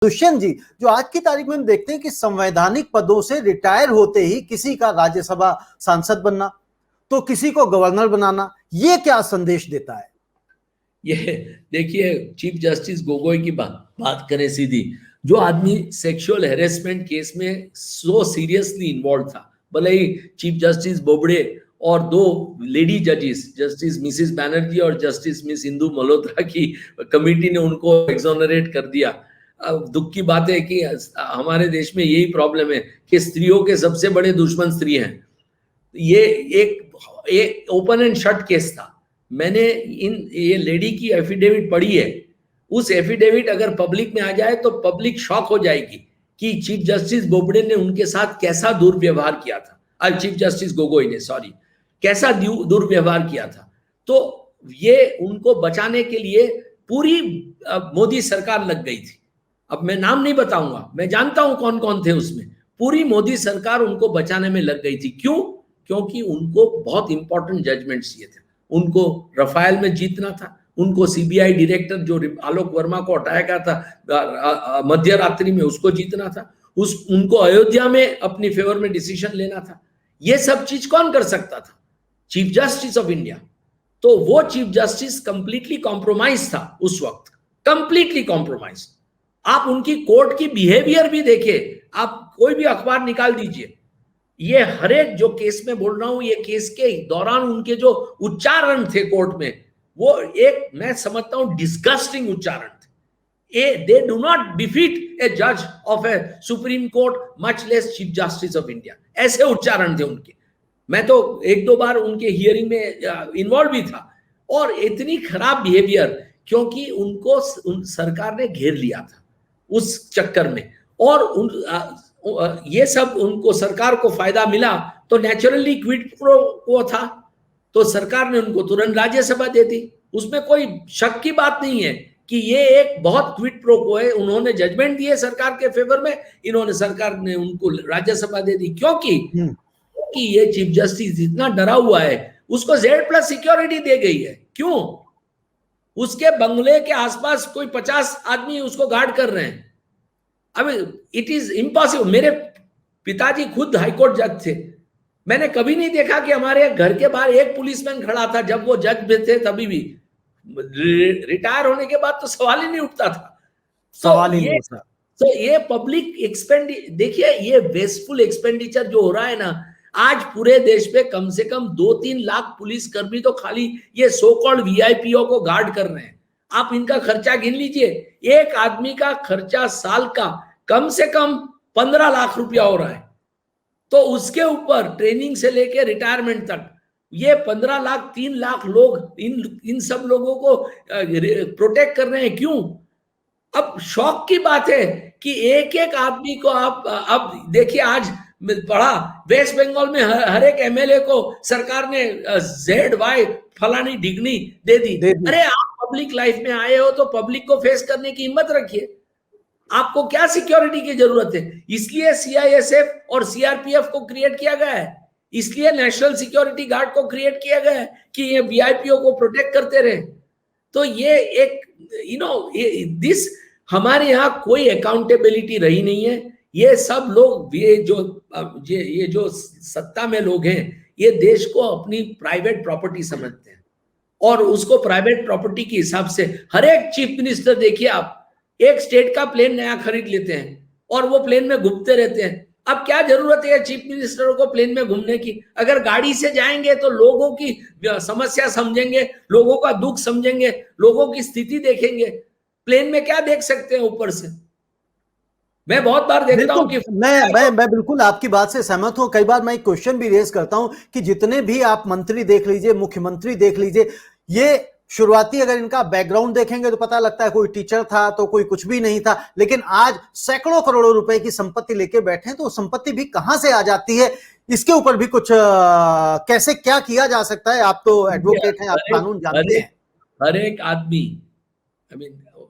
दुष्यंत जी, जो आज की तारीख में हम देखते हैं कि संवैधानिक पदों से रिटायर होते ही किसी का राज्यसभा सांसद बनना, तो किसी को गवर्नर बनाना, ये क्या संदेश देता है? ये देखिए, चीफ जस्टिस गोगोई की बात करें सीधी, जो आदमी सेक्सुअल हेरेसमेंट केस में सो सीरियसली इन्वॉल्व था, भले ही चीफ जस्टिस बोबड़े और दो लेडी जजेस, जस्टिस मिसिस बैनर्जी और जस्टिस मिस इंदु मल्होत्रा की कमिटी ने उनको एक्सोनरेट कर दिया। दुख की बात है कि हमारे देश में यही प्रॉब्लम है कि स्त्रियों के सबसे बड़े दुश्मन स्त्री हैं। ये एक ओपन एंड शट केस था। मैंने ये लेडी की एफिडेविट पढ़ी है। उस एफिडेविट अगर पब्लिक में आ जाए तो पब्लिक शॉक हो जाएगी कि चीफ जस्टिस बोबड़े ने उनके साथ कैसा दुर्व्यवहार किया था। चीफ जस्टिस गोगोई ने, सॉरी, कैसा दुर्व्यवहार किया था। तो ये उनको बचाने के लिए पूरी मोदी सरकार लग गई थी। अब मैं नाम नहीं बताऊंगा, मैं जानता हूं कौन कौन थे उसमें। पूरी मोदी सरकार उनको बचाने में लग गई थी। क्यों? क्योंकि उनको बहुत इंपॉर्टेंट जजमेंट्स ये थे। उनको रफाल में जीतना था, उनको सीबीआई डायरेक्टर जो आलोक वर्मा को हटाया गया था मध्य रात्रि में, उसको जीतना था, उनको अयोध्या में अपनी फेवर में डिसीजन लेना था। ये सब चीज कौन कर सकता था? Chief justice of India. तो वो चीफ जस्टिस कंप्लीटली कॉम्प्रोमाइज था उस वक्त, कंप्लीटली कॉम्प्रोमाइज। आप उनकी कोर्ट की बिहेवियर भी देखिए, आप कोई भी अखबार निकाल दीजिए, ये हर एक जो केस में बोल रहा हूं, ये केस के दौरान उनके जो उच्चारण थे कोर्ट में, वो एक, मैं समझता हूं, डिस्गस्टिंग उच्चारण थे। दे डू नॉट डिफीट ए जज of a supreme court, much less chief justice of India. ऐसे उच्चारण थे उनके। मैं तो एक दो बार उनके हियरिंग में इन्वॉल्व भी था। और इतनी खराब बिहेवियर, क्योंकि उनको सरकार ने घेर लिया था उस चक्कर में, और ये सब उनको सरकार को फायदा मिला तो नेचुरली क्विड प्रो को था, तो सरकार ने उनको तुरंत राज्यसभा दे दी। उसमें कोई शक की बात नहीं है कि ये एक बहुत क्विड प्रो को है। उन्होंने जजमेंट दिए सरकार के फेवर में, सरकार ने उनको राज्यसभा दे दी। क्योंकि ये चीफ जस्टिस इतना डरा हुआ है, उसको Z+ सिक्योरिटी दे गई है। क्यों? उसके बंगले के आसपास कोई 50 आदमी उसको गार्ड कर रहे हैं। अब इट इज इम्पॉसिबल। मेरे पिताजी खुद हाईकोर्ट जज थे। मैंने कभी नहीं देखा कि हमारे घर के बाहर एक पुलिसमैन खड़ा था जब वो जज भी थे, तभी भी। रिटायर होने के बाद तो सवाल ही नहीं उठता था। सवाल ही नहीं उठता। तो ये पब्लिक देखिए, ये वेस्टफुल एक्सपेंडिचर जो हो रहा है ना, आज पूरे देश पे कम से कम 2-3 लाख पुलिसकर्मी तो खाली ये सो कॉल्ड वीआईपीओ को गार्ड कर रहे हैं। आप इनका खर्चा गिन लीजिए। एक आदमी का खर्चा साल का कम से कम 15 लाख रुपया हो रहा है। तो उसके ऊपर ट्रेनिंग से लेके रिटायरमेंट तक ये 15 लाख 3 लाख लोग, इन सब लोगों को प्रोटेक्ट कर रहे हैं। क्यों? अब शौक की बात है कि एक एक आदमी को आप, अब देखिए, आज पढ़ा वेस्ट बंगाल में हर एक एमएलए को सरकार ने ZY फलानी डिग्री दे दी। अरे आप पब्लिक लाइफ में आए हो तो पब्लिक को फेस करने की हिम्मत रखिए। आपको क्या सिक्योरिटी की जरूरत है? इसलिए CISF और CRPF को क्रिएट किया गया है, इसलिए नेशनल सिक्योरिटी गार्ड को क्रिएट किया गया है कि ये वीआईपीओ को प्रोटेक्ट करते रहे। तो ये एक दिस हमारे यहाँ कोई अकाउंटेबिलिटी रही नहीं है। ये सब लोग, ये जो सत्ता में लोग हैं, ये देश को अपनी प्राइवेट प्रॉपर्टी समझते हैं, और उसको प्राइवेट प्रॉपर्टी के हिसाब से हर एक चीफ मिनिस्टर देखिए आप, एक स्टेट का प्लेन नया खरीद लेते हैं और वो प्लेन में घूमते रहते हैं। अब क्या जरूरत है चीफ मिनिस्टरों को प्लेन में घूमने की? अगर गाड़ी से जाएंगे तो लोगों की समस्या समझेंगे, लोगों का दुख समझेंगे, लोगों की स्थिति देखेंगे। प्लेन में क्या देख सकते हैं ऊपर से? मैं बहुत बार देखता हूं कि मैं बिल्कुल आपकी बात से सहमत हूं। कई बार मैं एक क्वेश्चन भी रेज करता हूं कि जितने भी आप मंत्री देख लीजिए, मुख्यमंत्री देख लीजिए, ये शुरुआती अगर इनका बैकग्राउंड देखेंगे तो पता लगता है कोई टीचर था तो कोई कुछ भी नहीं था, लेकिन आज सैकड़ों करोड़ों रुपए की संपत्ति लेके बैठे हैं। तो संपत्ति भी कहां से आ जाती है, इसके ऊपर भी कुछ कैसे क्या किया जा सकता है? आप तो एडवोकेट हैं, आप कानून जानते हैं। हर एक आदमी,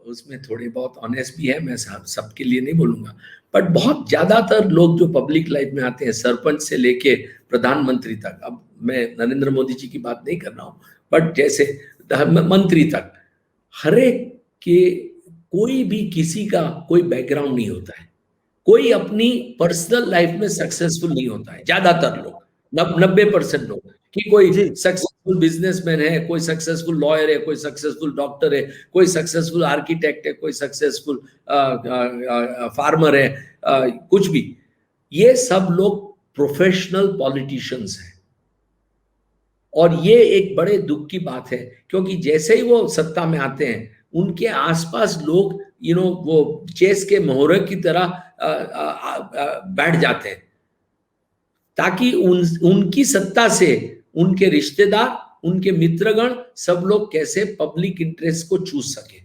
उसमें थोड़े बहुत ऑनेस्ट भी है, मैं सबके लिए नहीं बोलूंगा, बट बहुत ज्यादातर लोग जो पब्लिक लाइफ में आते हैं, सरपंच से लेके प्रधानमंत्री तक, अब मैं नरेंद्र मोदी जी की बात नहीं कर रहा हूं, बट जैसे मंत्री तक, हर एक के कोई भी किसी का कोई बैकग्राउंड नहीं होता है, कोई अपनी पर्सनल लाइफ में सक्सेसफुल नहीं होता है। ज्यादातर लोग 90% लोग कि कोई जी सक्सेसफुल बिजनेसमैन है, कोई सक्सेसफुल लॉयर है, कोई सक्सेसफुल डॉक्टर है, कोई सक्सेसफुल आर्किटेक्ट है, कोई सक्सेसफुल फार्मर है, कुछ भी। ये सब लोग प्रोफेशनल पॉलिटिशियंस हैं और ये एक बड़े दुख की बात है, क्योंकि जैसे ही वो सत्ता में आते हैं उनके आसपास लोग वो चेस के मोहरे की तरह बैठ जाते हैं, ताकि उनकी सत्ता से उनके रिश्तेदार, उनके मित्रगण सब लोग कैसे पब्लिक इंटरेस्ट को चूस सके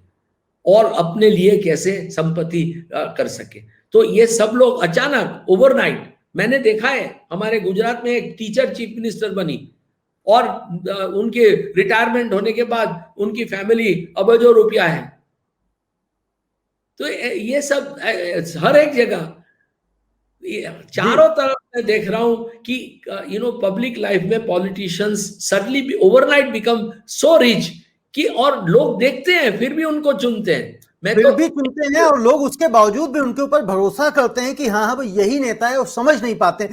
और अपने लिए कैसे संपत्ति कर सके। तो ये सब लोग अचानक ओवरनाइट, मैंने देखा है हमारे गुजरात में एक टीचर चीफ मिनिस्टर बनी और उनके रिटायरमेंट होने के बाद उनकी फैमिली अबजों रुपया है। तो ये सब हर एक जगह चारों तरफ मैं देख रहा हूं कि पब्लिक लाइफ में politicians suddenly overnight become so rich कि और लोग देखते हैं फिर भी उनको चुनते हैं। मैं फिर तो भी चुनते हैं और लोग उसके बावजूद भी उनके ऊपर भरोसा करते हैं कि हाँ हाँ भाई यही नेता है, और समझ नहीं पाते।